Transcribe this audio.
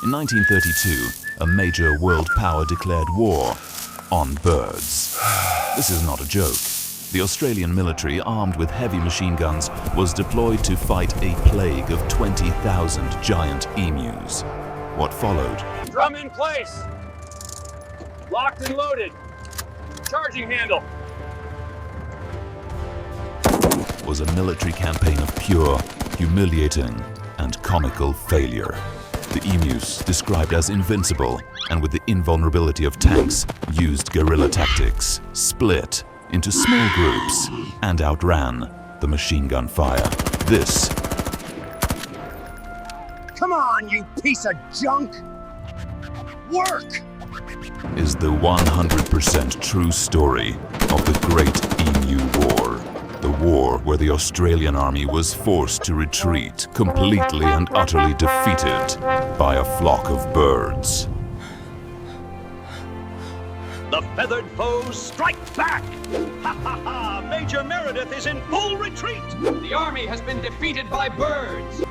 In 1932, a major world power declared war on birds. This is not a joke. The Australian military, armed with heavy machine guns, was deployed to fight a plague of 20,000 giant emus. What followed? Drum in place. Locked and loaded. Charging handle. Was a military campaign of pure, humiliating, and comical failure. The emus, described as invincible and with the invulnerability of tanks, used guerrilla tactics, split into small groups, and outran the machine gun fire. This Come on, you piece of junk! Work! is the 100% true story of the Great Emu War. The war where the Australian army was forced to retreat, completely and utterly defeated by a flock of birds. The feathered foes strike back! Ha ha ha! Major Meredith is in full retreat! The army has been defeated by birds.